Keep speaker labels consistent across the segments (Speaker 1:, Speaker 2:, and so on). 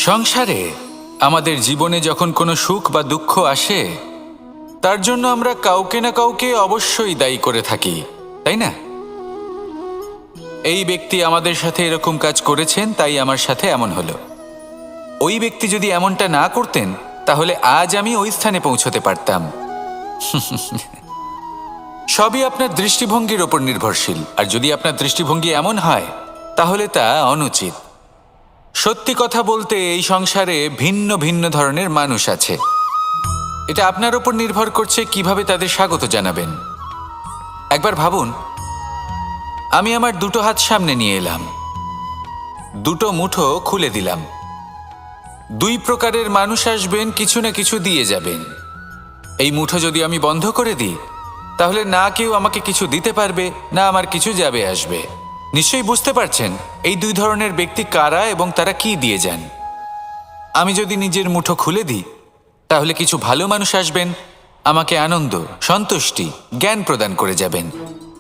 Speaker 1: সংসারে আমাদের জীবনে যখন কোনো সুখ বা দুঃখ আসে, তার জন্য আমরা কাউকে না কাউকে অবশ্যই দায়ী করে থাকি, তাই না? এই ব্যক্তি আমাদের সাথে এরকম কাজ করেছেন, তাই আমার সাথে এমন হলো। ওই ব্যক্তি যদি এমনটা না করতেন, তাহলে আজ আমি ওই স্থানে পৌঁছতে পারতাম। সবই আপনার দৃষ্টিভঙ্গির ওপর নির্ভরশীল, আর যদি আপনার দৃষ্টিভঙ্গি এমন হয়, তাহলে তা অনুচিত। সত্যি কথা বলতে, এই সংসারে ভিন্ন ভিন্ন ধরনের মানুষ আছে। এটা আপনার ওপর নির্ভর করছে কিভাবে তাদের স্বাগত জানাবেন। একবার ভাবুন, আমি আমার দুটো হাত সামনে নিয়ে এলাম, দুটো মুঠো খুলে দিলাম। দুই প্রকারের মানুষ আসবেন, কিছু না কিছু দিয়ে যাবেন। এই মুঠো যদি আমি বন্ধ করে দিই, তাহলে না কেউ আমাকে কিছু দিতে পারবে, না আমার কিছু যাবে আসবে। নিশ্চয়ই বুঝতে পারছেন এই দুই ধরনের ব্যক্তি কারা এবং তারা কি দিয়ে যান। আমি যদি নিজের মুঠো খুলে দিই, তাহলে কিছু ভালো মানুষ আসবেন, আমাকে আনন্দ, সন্তুষ্টি, জ্ঞান প্রদান করে যাবেন,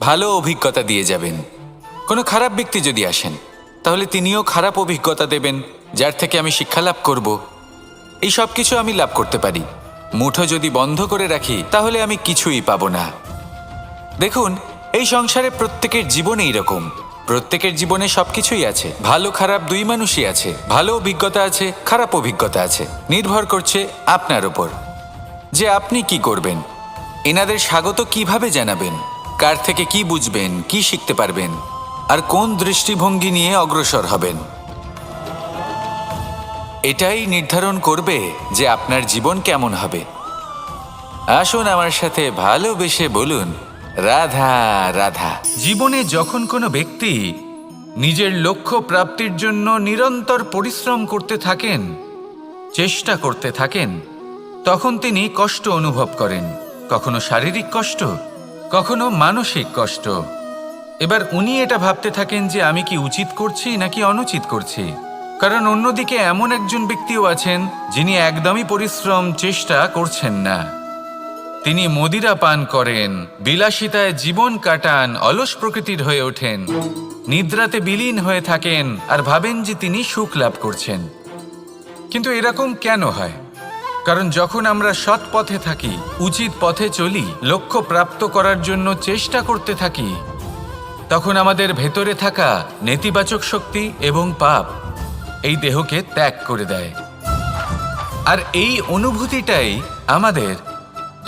Speaker 1: ভালো অভিজ্ঞতা দিয়ে যাবেন। কোনো খারাপ ব্যক্তি যদি আসেন, তাহলে তিনিও খারাপ অভিজ্ঞতা দেবেন, যার থেকে আমি শিক্ষা লাভ করব। এই সব কিছু আমি লাভ করতে পারি। মুঠো যদি বন্ধ করে রাখি, তাহলে আমি কিছুই পাবো না। দেখুন, এই সংসারে প্রত্যেকের জীবনে এরকম। প্রত্যেকের জীবনে সবকিছুই আছে, ভালো খারাপ দুই মানুষই আছে। ভালো অভিজ্ঞতা আছে, খারাপ অভিজ্ঞতা আছে। নির্ভর করছে আপনার ওপর যে আপনি কি করবেন। এনাদের স্বাগত কিভাবে জানাবেন, কার থেকে কি বুঝবেন, কি শিখতে পারবেন, আর কোন দৃষ্টিভঙ্গি নিয়ে অগ্রসর হবেন। এটাই নির্ধারণ করবে যে আপনার জীবন কেমন হবে। আসুন আমার সাথে ভালোবেসে বলুন, রাধা রাধা। জীবনে যখন কোনো ব্যক্তি নিজের লক্ষ্য প্রাপ্তির জন্য নিরন্তর পরিশ্রম করতে থাকেন, চেষ্টা করতে থাকেন, তখন তিনি কষ্ট অনুভব করেন। কখনো শারীরিক কষ্ট, কখনো মানসিক কষ্ট। এবার উনি এটা ভাবতে থাকেন যে আমি কি উচিত করছি নাকি অনুচিত করছি। কারণ অন্যদিকে এমন একজন ব্যক্তিও আছেন যিনি একদমই পরিশ্রম, চেষ্টা করছেন না। তিনি মদিরা পান করেন, বিলাসিতায় জীবন কাটান, অলস প্রকৃতির হয়ে ওঠেন, নিদ্রাতে বিলীন হয়ে থাকেন আর ভাবেন যে তিনি সুখ লাভ করছেন। কিন্তু এরকম কেন হয়? কারণ যখন আমরা সৎ পথে থাকি, উচিত পথে চলি, লক্ষ্য প্রাপ্ত করার জন্য চেষ্টা করতে থাকি, তখন আমাদের ভেতরে থাকা নেতিবাচক শক্তি এবং পাপ এই দেহকে ত্যাগ করে দেয়। আর এই অনুভূতিটাই আমাদের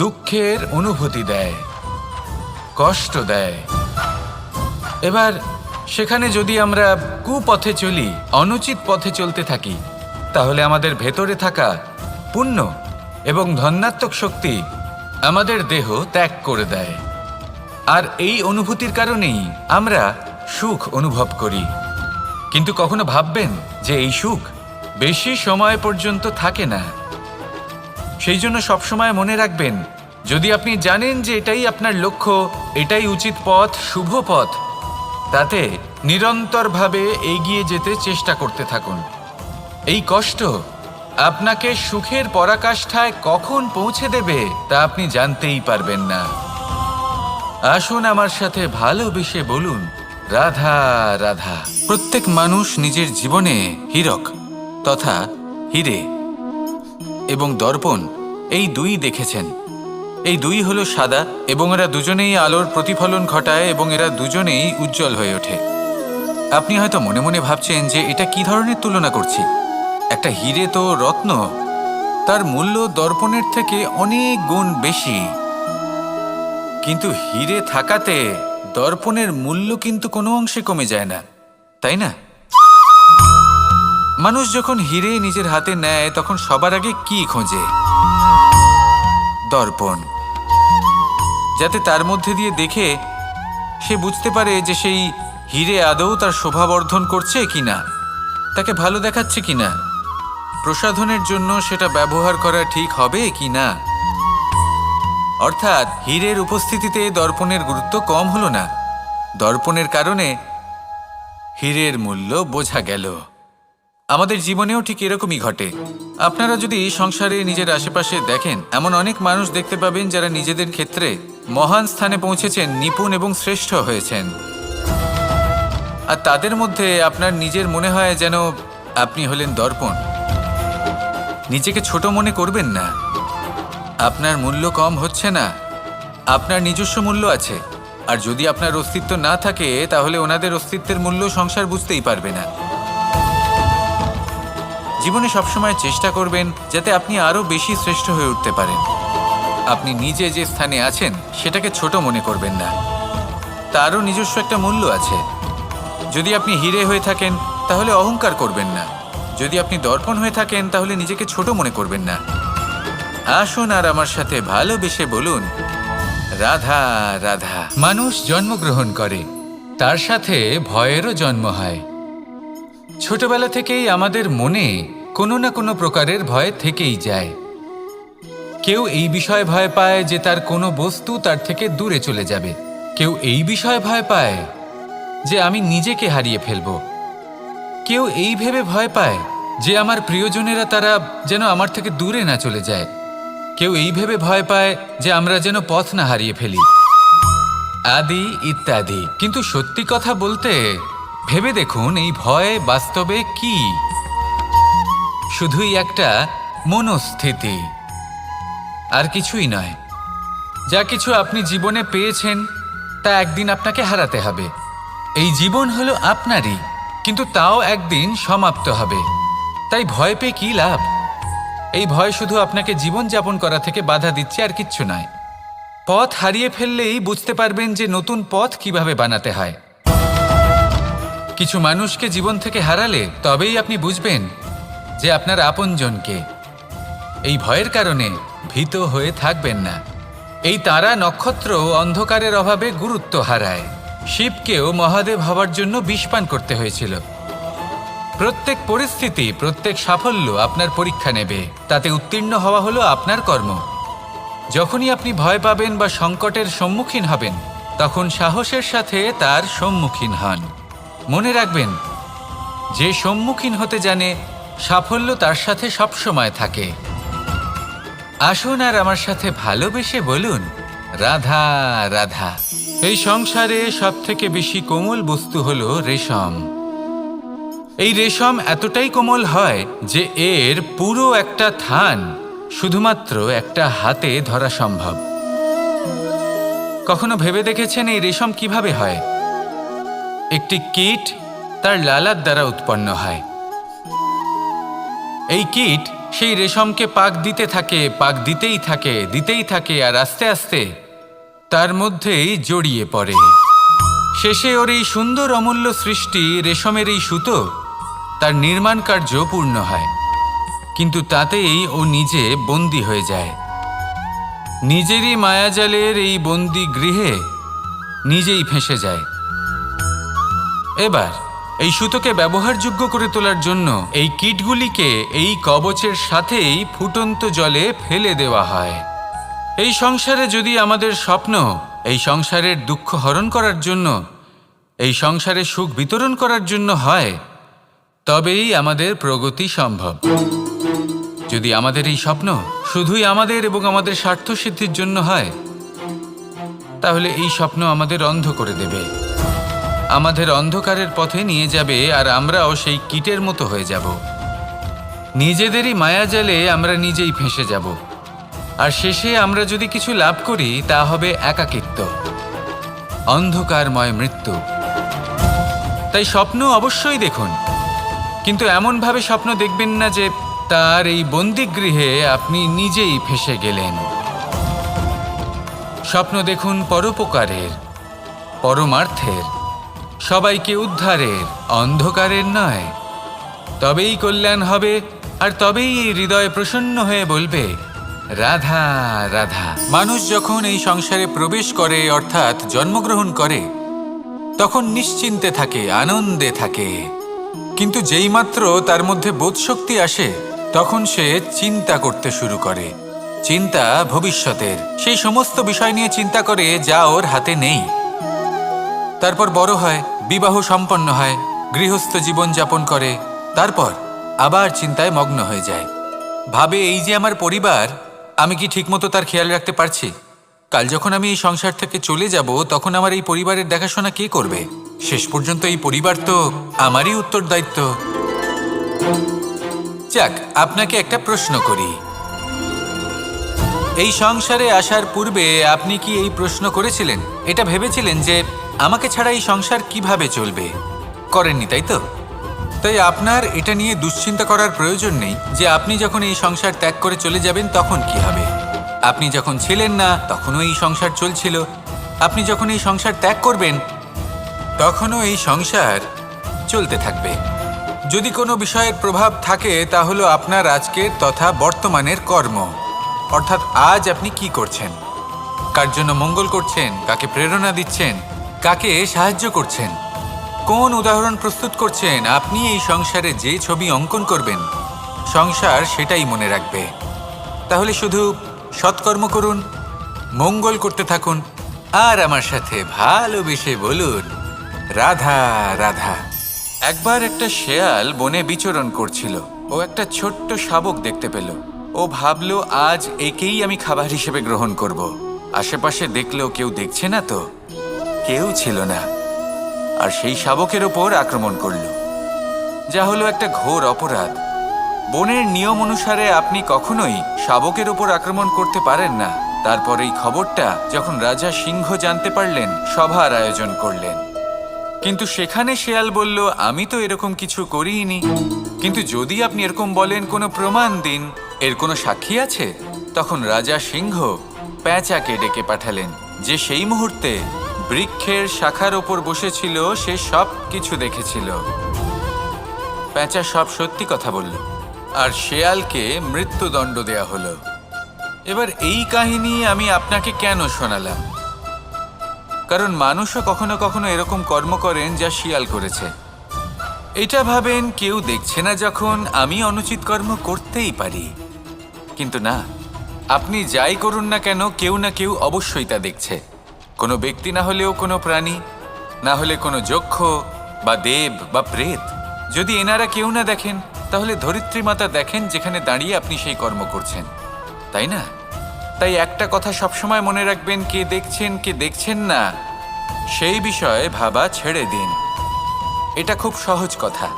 Speaker 1: দুঃখের অনুভূতি দেয়, কষ্ট দেয়। এবার সেখানে যদি আমরা কুপথে চলি, অনুচিত পথে চলতে থাকি, তাহলে আমাদের ভেতরে থাকা পুণ্য এবং ধনাত্মক শক্তি আমাদের দেহ ত্যাগ করে দেয়। আর এই অনুভূতির কারণেই আমরা সুখ অনুভব করি। কিন্তু কখনো ভাববেন যে এই সুখ বেশি সময় পর্যন্ত থাকে না। সেই জন্য সবসময় মনে রাখবেন, যদি আপনি জানেন যে এটাই আপনার লক্ষ্য, এটাই উচিত পথ, শুভ পথ, তাতে নিরন্তরভাবে এগিয়ে যেতে চেষ্টা করতে থাকুন। এই কষ্ট আপনাকে সুখের পরাকাষ্ঠায় কখন পৌঁছে দেবে তা আপনি জানতেই পারবেন না। আসুন আমার সাথে ভালোবেসে বলুন, রাধা রাধা। প্রত্যেক মানুষ নিজের জীবনে হীরক তথা হীরে এবং দর্পণ এই দুই দেখেছেন। এই দুই হলো সাদা এবং এরা দুজনেই আলোর প্রতিফলন ঘটায় এবং এরা দুজনেই উজ্জ্বল হয়ে ওঠে। আপনি হয়তো মনে মনে ভাবছেন যে এটা কি ধরনের তুলনা করছি। একটা হীরে তো রত্ন, তার মূল্য দর্পণের থেকে অনেক গুণ বেশি। কিন্তু হীরে থাকাতে দর্পণের মূল্য কিন্তু কোনো অংশে কমে যায় না, তাই না? মানুষ যখন হীরে নিজের হাতে নেয়, তখন সবার আগে কি খোঁজে? দর্পণ, যাতে তার মধ্যে দিয়ে দেখে সে বুঝতে পারে যে সেই হীরে আদৌ তার শোভাবর্ধন করছে কিনা, তাকে ভালো দেখাচ্ছে কিনা, প্রসাধনের জন্য সেটা ব্যবহার করা ঠিক হবে কিনা। অর্থাৎ হীরের উপস্থিতিতে দর্পণের গুরুত্ব কম হলো না। দর্পণের কারণে হীরের মূল্য বোঝা গেল। আমাদের জীবনেও ঠিক এরকমই ঘটে। আপনারা যদি সংসারে নিজের আশেপাশে দেখেন, এমন অনেক মানুষ দেখতে পাবেন যারা নিজেদের ক্ষেত্রে মহান স্থানে পৌঁছেছেন, নিপুণ এবং শ্রেষ্ঠ হয়েছেন। আর তাদের মধ্যে আপনার নিজের মনে হয় যেন আপনি হলেন দর্পণ। নিজেকে ছোট মনে করবেন না। আপনার মূল্য কম হচ্ছে না, আপনার নিজস্ব মূল্য আছে। আর যদি আপনার অস্তিত্ব না থাকে তাহলে ওনাদের অস্তিত্বের মূল্য সংসার বুঝতেই পারবে না। জীবনে সবসময় চেষ্টা করবেন যাতে আপনি আরও বেশি শ্রেষ্ঠ হয়ে উঠতে পারেন। আপনি নিজে যে স্থানে আছেন সেটাকে ছোট মনে করবেন না, তারও নিজস্ব একটা মূল্য আছে। যদি আপনি হিরে হয়ে থাকেন তাহলে অহংকার করবেন না, যদি আপনি দর্পণ হয়ে থাকেন তাহলে নিজেকে ছোট মনে করবেন না। আসুন আর আমার সাথে ভালোবেসে বলুন, রাধা রাধা। মানুষ জন্মগ্রহণ করে, তার সাথে ভয়েরও জন্ম হয়। ছোটবেলা থেকেই আমাদের মনে কোনো না কোনো প্রকারের ভয় থেকেই যায়। কেউ এই বিষয়ে ভয় পায় যে তার কোনো বস্তু তার থেকে দূরে চলে যাবে। কেউ এই বিষয়ে ভয় পায় যে আমি নিজেকে হারিয়ে ফেলব। কেউ এই ভেবে ভয় পায় যে আমার প্রিয়জনেরা তারা যেন আমার থেকে দূরে না চলে যায়। কেউ এই ভেবে ভয় পায় যে আমরা যেন পথ না হারিয়ে ফেলি, আদি ইত্যাদি। কিন্তু সত্যি কথা বলতে ভেবে দেখুন, এই ভয় বাস্তবে কি? শুধুই একটা মনস্থিতি, আর কিছুই নয়। যা কিছু আপনি জীবনে পেয়েছেন তা একদিন আপনাকে হারাতে হবে। এই জীবন হলো আপনারই, কিন্তু তাও একদিন সমাপ্ত হবে। তাই ভয় পেয়ে কি লাভ? এই ভয় শুধু আপনাকে জীবনযাপন করা থেকে বাধা দিচ্ছে, আর কিচ্ছু নয়। পথ হারিয়ে ফেললেই বুঝতে পারবেন যে নতুন পথ কিভাবে বানাতে হয়। কিছু মানুষকে জীবন থেকে হারালে তবেই আপনি বুঝবেন যে আপনার আপনজনকে। এই ভয়ের কারণে ভীত হয়ে থাকবেন না। এই তারা নক্ষত্র অন্ধকারের অভাবে গুরুত্ব হারায়। শিবকেও মহাদেব হওয়ার জন্য বিষপান করতে হয়েছিল। প্রত্যেক পরিস্থিতি, প্রত্যেক সাফল্য আপনার পরীক্ষা নেবে, তাতে উত্তীর্ণ হওয়া হলো আপনার কর্ম। যখনই আপনি ভয় পাবেন বা সংকটের সম্মুখীন হবেন, তখন সাহসের সাথে তার সম্মুখীন হন। মনে রাখবেন, যে সম্মুখীন হতে জানে সাফল্য তার সাথে সবসময় থাকে। আসুন আর আমার সাথে ভালোবেসে বলুন, রাধা রাধা। এই সংসারে সবথেকে বেশি কোমল বস্তু হলো রেশম। এই রেশম এতটাই কোমল হয় যে এর পুরো একটা থান শুধুমাত্র একটা হাতে ধরা সম্ভব। কখনো ভেবে দেখেছেন এই রেশম কিভাবে হয়? একটি কীট তার লালার দ্বারা উৎপন্ন হয়। এই কীট সেই রেশমকে পাক দিতে থাকে, পাক দিতেই থাকে, আর আস্তে আস্তে তার মধ্যেই জড়িয়ে পড়ে। শেষে ওর এই সুন্দর অমূল্য সৃষ্টি রেশমের এই সুতো, তার নির্মাণ কার্য পূর্ণ হয়। কিন্তু তাতেই ও নিজে বন্দী হয়ে যায়। নিজেরই মায়াজালের এই বন্দী গৃহে নিজেই ফেঁসে যায়। এবার এই সুতোকে ব্যবহারযোগ্য করে তোলার জন্য এই কীটগুলিকে এই কবচের সাথেই ফুটন্ত জলে ফেলে দেওয়া হয়। এই সংসারে যদি আমাদের স্বপ্ন এই সংসারের দুঃখ হরণ করার জন্য, এই সংসারে সুখ বিতরণ করার জন্য হয়, তবেই আমাদের প্রগতি সম্ভব। যদি আমাদের এই স্বপ্ন শুধুই আমাদের এবং আমাদের স্বার্থ সিদ্ধির জন্য হয়, তাহলে এই স্বপ্ন আমাদের অন্ধ করে দেবে, আমাদের অন্ধকারের পথে নিয়ে যাবে, আর আমরাও সেই কীটের মতো হয়ে যাব। নিজেদেরই মায়াজালে আমরা নিজেই ফেঁসে যাব, আর শেষে আমরা যদি কিছু লাভ করি তা হবে একাকিত্ব, অন্ধকারময় মৃত্যু। তাই স্বপ্ন অবশ্যই দেখুন, কিন্তু এমনভাবে স্বপ্ন দেখবেন না যে তার এই বন্দিগৃহে আপনি নিজেই ফেঁসে গেলেন। স্বপ্ন দেখুন পরোপকারের, পরমার্থের, সবাইকে উদ্ধারের, অন্ধকারের নয়। তবেই কল্যাণ হবে, আর তবেই এই হৃদয় প্রসন্ন হয়ে বলবে, রাধা রাধা। মানুষ যখন এই সংসারে প্রবেশ করে, অর্থাৎ জন্মগ্রহণ করে, তখন নিশ্চিন্তে থাকে, আনন্দে থাকে। কিন্তু যেইমাত্র তার মধ্যে বোধশক্তি আসে, তখন সে চিন্তা করতে শুরু করে। চিন্তা ভবিষ্যতের, সেই সমস্ত বিষয় নিয়ে চিন্তা করে যা ওর হাতে নেই। তারপর বড় হয়, বিবাহ সম্পন্ন হয়, গৃহস্থ জীবন যাপন করে, তারপর আবার চিন্তায় মগ্ন হয়ে যায়। ভাবে, এই যে আমার পরিবার, আমি কি ঠিকমতো তার খেয়াল রাখতে পারছি? কাল যখন আমি এই সংসার থেকে চলে যাব, তখন আমার এই পরিবারের দেখাশোনা কে করবে? শেষ পর্যন্ত এই পরিবার তো আমারই উত্তরদায়িত্ব। যাক, আপনাকে একটা প্রশ্ন করি। এই সংসারে আসার পূর্বে আপনি কি এই প্রশ্ন করেছিলেন, এটা ভেবেছিলেন যে আমাকে ছাড়া এই সংসার কিভাবে চলবে? করেননি, তাই তো? তাই আপনার এটা নিয়ে দুশ্চিন্তা করার প্রয়োজন নেই যে আপনি যখন এই সংসার ত্যাগ করে চলে যাবেন তখন কি হবে। আপনি যখন ছিলেন না তখনও এই সংসার চলছিল, আপনি যখন এই সংসার ত্যাগ করবেন তখনও এই সংসার চলতে থাকবে। যদি কোনো বিষয়ের প্রভাব থাকে তা হলো আপনার আজকের তথা বর্তমানের কর্ম, অর্থাৎ আজ আপনি কি করছেন, কার জন্য মঙ্গল করছেন, কাকে প্রেরণা দিচ্ছেন, কাকে সাহায্য করছেন, কোন উদাহরণ প্রস্তুত করছেন। আপনি এই সংসারে যে ছবি অঙ্কন করবেন সংসার সেটাই মনে রাখবে। তাহলে শুধু সৎকর্ম করুন, মঙ্গল করতে থাকুন, আর আমার সাথে ভালোবেসে বলুন রাধা রাধা। একবার একটা শেয়াল বনে বিচরণ করছিল। ও একটা ছোট্ট শাবক দেখতে পেল। ও ভাবলো আজ একেই আমি খাবার হিসেবে গ্রহণ করব। আশেপাশে দেখলো কেউ দেখছে না, তো কেউ ছিল না, আর সেই শাবকের ওপর আক্রমণ করল, যা হলো একটা ঘোর অপরাধ। বনের নিয়ম অনুসারে আপনি কখনোই শাবকের ওপর আক্রমণ করতে পারেন না। তারপর এই খবরটা যখন রাজা সিংহ জানতে পারলেন, সভার আয়োজন করলেন। কিন্তু সেখানে শেয়াল বলল, আমি তো এরকম কিছু করিনি। কিন্তু যদি আপনি এরকম বলেন, কোনো প্রমাণ দিন, এর কোনো সাক্ষী আছে? তখন রাজা সিংহ পেঁচাকে ডেকে পাঠালেন, যে সেই মুহূর্তে বৃক্ষের শাখার ওপর বসেছিল, সে সব কিছু দেখেছিল। পেঁচা সব সত্যি কথা বলল, আর শেয়ালকে মৃত্যুদণ্ড দেয়া হলো। এবার এই কাহিনী আমি আপনাকে কেন শোনালাম? কারণ মানুষও কখনো কখনো এরকম কর্ম করেন যা শিয়াল করেছে। এটা ভাবেন কেউ দেখছে না, যখন আমি অনুচিত কর্ম করতেই পারি। কিন্তু না, আপনি যাই করুন না কেন, কেউ না কেউ অবশ্যই তা দেখছে। কোনো ব্যক্তি না হলেও কোনো প্রাণী, না হলে কোনো যক্ষ বা দেব বা প্রেত। যদি এনারা কেউ না দেখেন, তাহলে ধরিত্রী মাতা দেখেন, যেখানে দাঁড়িয়ে আপনি সেই কর্ম করছেন, তাই না? তাই একটা কথা সবসময় মনে রাখবেন, কে দেখছেন কে দেখছেন না সেই বিষয়ে ভাবা ছেড়ে দিন। এটা খুব সহজ কথা।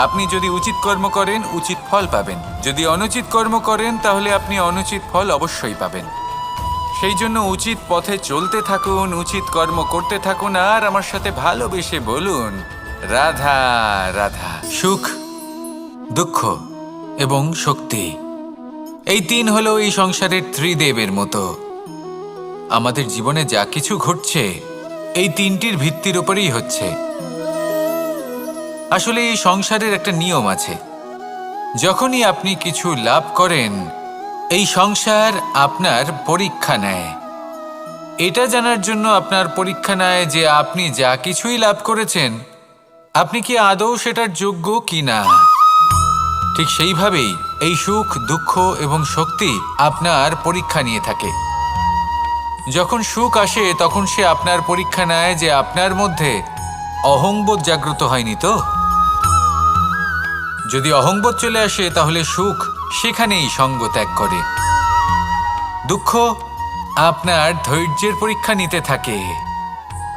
Speaker 1: আপনি যদি উচিত কর্ম করেন, উচিত ফল পাবেন। যদি অনুচিত কর্ম করেন, তাহলে আপনি অনুচিত ফল অবশ্যই পাবেন। সেই জন্য উচিত পথে চলতে থাকুন, উচিত কর্ম করতে থাকুন, আর আমার সাথে ভালোবেসে বলুন রাধা রাধা। সুখ, দুঃখ এবং শক্তি, এই তিন হলো এই সংসারের ত্রিদেবের মতো। আমাদের জীবনে যা কিছু ঘটছে এই তিনটির ভিত্তির উপরেই হচ্ছে। আসলে এই সংসারের একটা নিয়ম আছে, যখনই আপনি কিছু লাভ করেন, এই সংসার আপনার পরীক্ষা নেয়। এটা জানার জন্য আপনার পরীক্ষা নেয় যে আপনি যা কিছুই লাভ করেছেন, আপনি কি আদৌ সেটার যোগ্য কি না। ঠিক সেইভাবেই এই সুখ, দুঃখ এবং শক্তি আপনার পরীক্ষা নিয়ে থাকে। যখন সুখ আসে, তখন সে আপনার পরীক্ষা নেয় যে আপনার মধ্যে অহংবোধ জাগ্রত হয়নি তো। যদি অহংবোধ চলে আসে, তাহলে সুখ সেখানেই সঙ্গ ত্যাগ করে। দুঃখ আপনার ধৈর্যের পরীক্ষা নিতে থাকে,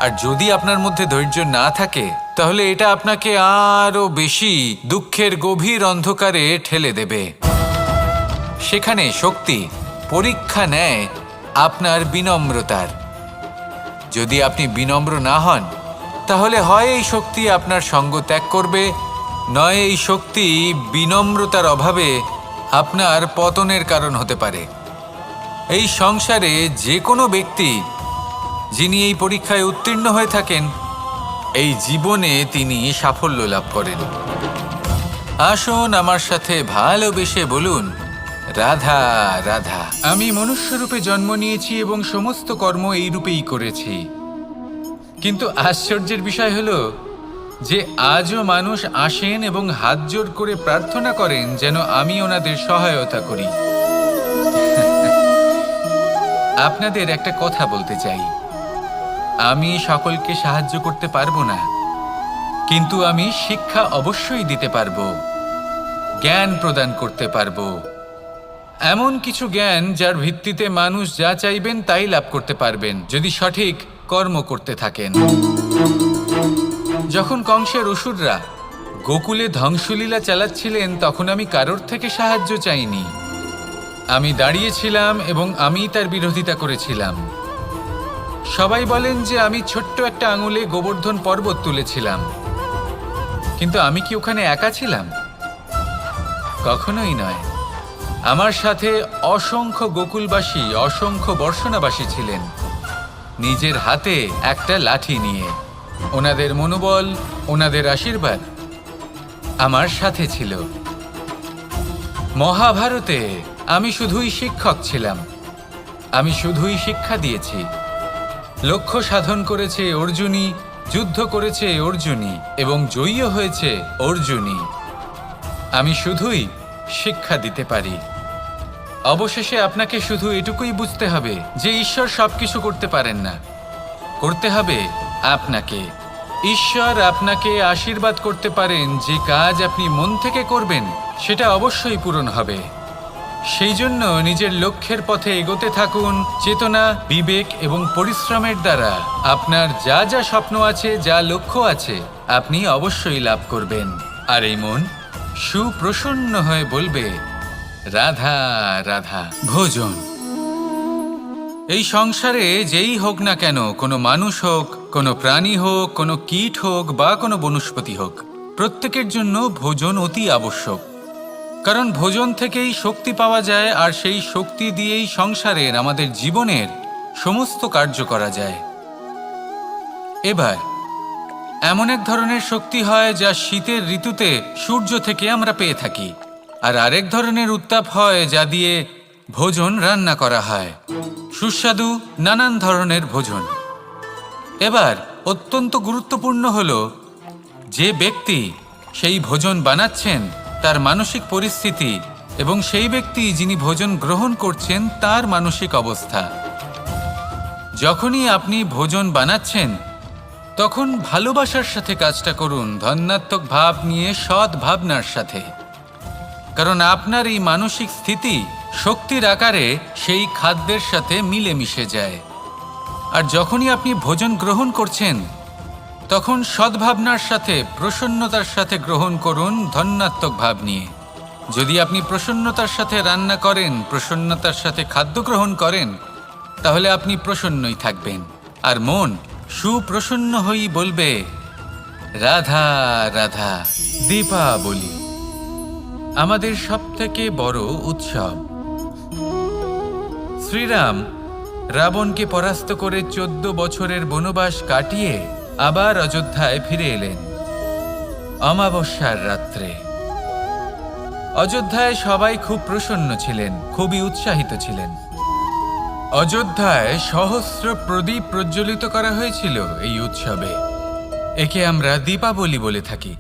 Speaker 1: আর যদি আপনার মধ্যে ধৈর্য না থাকে, তাহলে এটা আপনাকে আরো বেশি দুঃখের গভীর অন্ধকারে ঠেলে দেবে। সেখানে শক্তি পরীক্ষা নেয় আপনার বিনম্রতার। যদি আপনি বিনম্র না হন, তাহলে হয় এই শক্তি আপনার সঙ্গ ত্যাগ করবে, নয় এই শক্তি বিনম্রতার অভাবে আপনার পতনের কারণ হতে পারে। এই সংসারে যে কোনো ব্যক্তি যিনি এই পরীক্ষায় উত্তীর্ণ হয়ে থাকেন, এই জীবনে তিনি সাফল্য লাভ করেন। আসুন আমার সাথে ভালোবেসে বলুন রাধা রাধা। আমি মনুষ্যরূপে জন্ম নিয়েছি এবং সমস্ত কর্ম এই রূপেই করেছি। কিন্তু আশ্চর্যের বিষয় হলো যে আজও মানুষ আসেন এবং হাত জোড় করে প্রার্থনা করেন যেন আমি ওনাদের সহায়তা করি। আপনাদের একটা কথা বলতে চাই, আমি সকলকে সাহায্য করতে পারবো না, কিন্তু আমি শিক্ষা অবশ্যই দিতে পারবো, জ্ঞান প্রদান করতে পারবো। এমন কিছু জ্ঞান যার ভিত্তিতে মানুষ যা চাইবেন তাই লাভ করতে পারবেন, যদি সঠিক কর্ম করতে থাকেন। যখন কংসের অসুররা গোকুলে ধ্বংসলীলা চালাচ্ছিলেন তখন আমি কারোর থেকে সাহায্য চাইনি। আমি দাঁড়িয়েছিলাম এবং আমি তার বিরোধিতা করেছিলাম। সবাই বলেন যে আমি ছোট্ট একটা আঙুলে গোবর্ধন পর্বত তুলেছিলাম, কিন্তু আমি কি ওখানে একা ছিলাম? কখনোই নয়। আমার সাথে অসংখ্য গোকুলবাসী, অসংখ্য বর্ষণাবাসী ছিলেন, নিজের হাতে একটা লাঠি নিয়ে। ওনাদের মনোবল, ওনাদের আশীর্বাদ আমার সাথে ছিল। মহাভারতে আমি শুধুই শিক্ষক ছিলাম, আমি শুধুই শিক্ষা দিয়েছি। লক্ষ্য সাধন করেছে অর্জুনই, যুদ্ধ করেছে অর্জুনই এবং জয়ীও হয়েছে অর্জুনই। আমি শুধুই শিক্ষা দিতে পারি। অবশেষে আপনাকে শুধু এটুকুই বুঝতে হবে যে ঈশ্বর সবকিছু করতে পারেন না, করতে হবে আপনাকে। ঈশ্বর আপনাকে আশীর্বাদ করতে পারেন যে কাজ আপনি মন থেকে করবেন সেটা অবশ্যই পূরণ হবে। সেই জন্য নিজের লক্ষ্যের পথে এগোতে থাকুন। চেতনা, বিবেক এবং পরিশ্রমের দ্বারা আপনার যা যা স্বপ্ন আছে, যা লক্ষ্য আছে, আপনি অবশ্যই লাভ করবেন। আর এই মন সুপ্রসন্ন হয়ে বলবে, রাধা রাধা। ভোজন। এই সংসারে যেই হোক না কেন, কোনো মানুষ হোক, কোনো প্রাণী হোক, কোনো কীট হোক বা কোনো বনস্পতি হোক, প্রত্যেকের জন্য ভোজন অতি আবশ্যক। কারণ ভোজন থেকেই শক্তি পাওয়া যায়, আর সেই শক্তি দিয়েই সংসারের, আমাদের জীবনের সমস্ত কার্য করা যায়। এবার এমন এক ধরনের শক্তি হয় যা শীতের ঋতুতে সূর্য থেকে আমরা পেয়ে থাকি, আর আরেক ধরনের উত্তাপ হয় যা দিয়ে ভোজন রান্না করা হয়, সুস্বাদু নানান ধরনের ভোজন। এবার অত্যন্ত গুরুত্বপূর্ণ হলো যে ব্যক্তি সেই ভোজন বানাচ্ছেন তার মানসিক পরিস্থিতি এবং সেই ব্যক্তি যিনি ভোজন গ্রহণ করছেন তার মানসিক অবস্থা। যখনই আপনি ভোজন বানাচ্ছেন তখন ভালোবাসার সাথে কাজটা করুন, ধন্যাত্মক ভাব নিয়ে, সৎ ভাবনার সাথে। কারণ আপনার এই মানসিক স্থিতি শক্তির আকারে সেই খাদ্যের সাথে মিলেমিশে যায়। আর যখনই আপনি ভোজন গ্রহণ করছেন তখন সদ্ভাবনার সাথে, প্রসন্নতার সাথে গ্রহণ করুন, ধন্যাত্মক ভাব নিয়ে। যদি আপনি প্রসন্নতার সাথে রান্না করেন, প্রসন্নতার সাথে খাদ্য গ্রহণ করেন, তাহলে আপনি প্রসন্নই থাকবেন। আর মন সুপ্রসন্ন হয়েই বলবে, রাধা রাধা। দীপাবলি আমাদের সবথেকে বড় উৎসব। শ্রীরাম রাবণকে পরাস্ত করে 14 বছরের বনবাস কাটিয়ে আবার অযোধ্যায় ফিরে এলেন অমাবস্যার রাত্রে। অযোধ্যায় সবাই খুব প্রসন্ন ছিলেন, খুবই উৎসাহিত ছিলেন। অযোধ্যায় সহস্র প্রদীপ প্রজ্বলিত করা হয়েছিল এই উৎসবে। একে আমরা দীপাবলি বলে থাকি।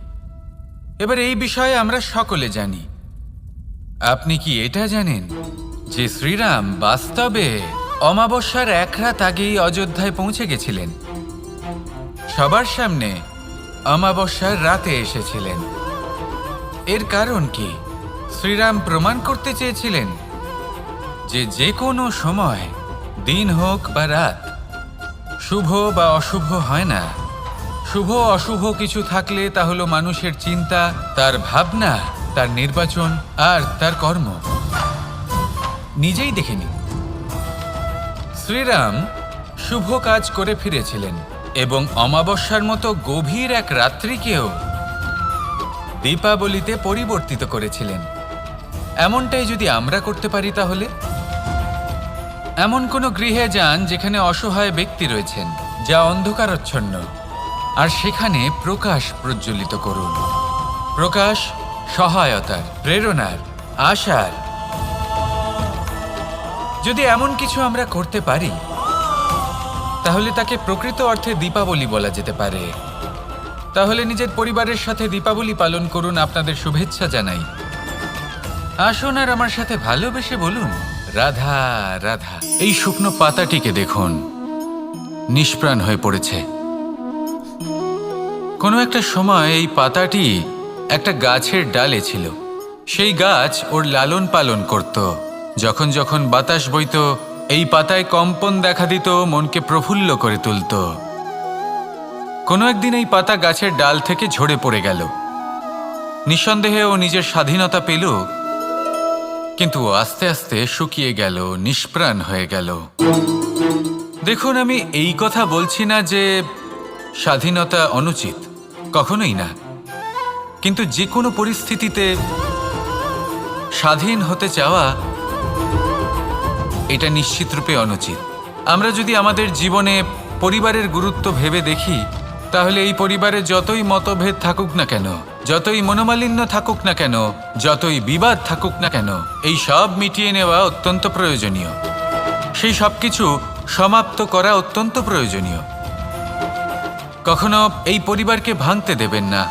Speaker 1: এবার এই বিষয়ে আমরা সকলে জানি। আপনি কি এটা জানেন যে শ্রীরাম বাস্তবে অমাবস্যার এক রাত আগেই অযোধ্যায় পৌঁছে গেছিলেন? সবার সামনে অমাবস্যার রাতে এসেছিলেন। এর কারণ কি? শ্রীরাম প্রমাণ করতে চেয়েছিলেন যে যে কোনো সময়, দিন হোক বা রাত, শুভ বা অশুভ হয় না। শুভ অশুভ কিছু থাকলে তা হলো মানুষের চিন্তা, তার ভাবনা, তার নির্বাচন আর তার কর্ম। নিজেই দেখে নিন। শ্রীরাম শুভ কাজ করে ফিরেছিলেন এবং অমাবস্যার মতো গভীর এক রাত্রিকেও দীপাবলিতে পরিবর্তিত করেছিলেন। এমনটাই যদি আমরা করতে পারি, তাহলে এমন কোনো গৃহে যান যেখানে অসহায় ব্যক্তি রয়েছেন, যা অন্ধকারাচ্ছন্ন, আর সেখানে প্রকাশ প্রজ্বলিত করুন। প্রকাশ সহায়তার, প্রেরণার, আশার। যদি এমন কিছু আমরা করতে পারি তাহলে তাকে প্রকৃত অর্থে দীপাবলি বলা যেতে পারে। তাহলে নিজের পরিবারের সাথে দীপাবলি পালন করুন। আপনাদের শুভেচ্ছা জানাই। আসুন আর আমার সাথে ভালোবেসে বলুন, রাধা রাধা। এই শুকনো পাতাটিকে দেখুন, নিষ্প্রাণ হয়ে পড়েছে। কোনো একটা সময় এই পাতাটি একটা গাছের ডালে ছিল। সেই গাছ ওর লালন পালন করত। যখন যখন বাতাস বইত, এই পাতায় কম্পন দেখা দিত, মনকে প্রফুল্ল করে তুলত। কোনো একদিন এই পাতা গাছের ডাল থেকে ঝরে পড়ে গেল। নিঃসন্দেহে ও নিজের স্বাধীনতা পেল, কিন্তু আস্তে আস্তে শুকিয়ে গেল, নিষ্প্রাণ হয়ে গেল। দেখুন, আমি এই কথা বলছি না যে স্বাধীনতা অনুচিত, কখনোই না। কিন্তু যে কোনো পরিস্থিতিতে স্বাধীন হতে চাওয়া এটা নিশ্চিতরূপে অনুচিত। আমরা যদি আমাদের জীবনে পরিবারের গুরুত্ব ভেবে দেখি, তাহলে এই পরিবারে যতই মতভেদ থাকুক না কেন, যতই মনোমালিন্য থাকুক না কেন, যতই বিবাদ থাকুক না কেন, এই সব মিটিয়ে নেওয়া অত্যন্ত প্রয়োজনীয়। সেই সব কিছু সমাপ্ত করা অত্যন্ত প্রয়োজনীয়। কখনো এই পরিবারকে ভাঙতে দেবেন না,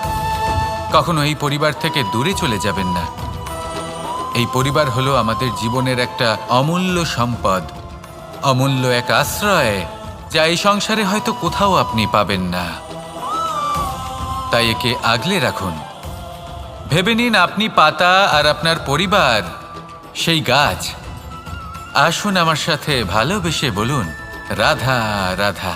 Speaker 1: কখনো এই পরিবার থেকে দূরে চলে যাবেন না। এই পরিবার হলো আমাদের জীবনের একটা অমূল্য সম্পদ, অমূল্য এক আশ্রয়, যা এই সংসারে হয়তো কোথাও আপনি পাবেন না। তাই একে আগলে রাখুন। ভেবে নিন আপনি পাতা আর আপনার পরিবার সেই গাছ। আসুন আমার সাথে ভালোবেসে বলুন, রাধা রাধা।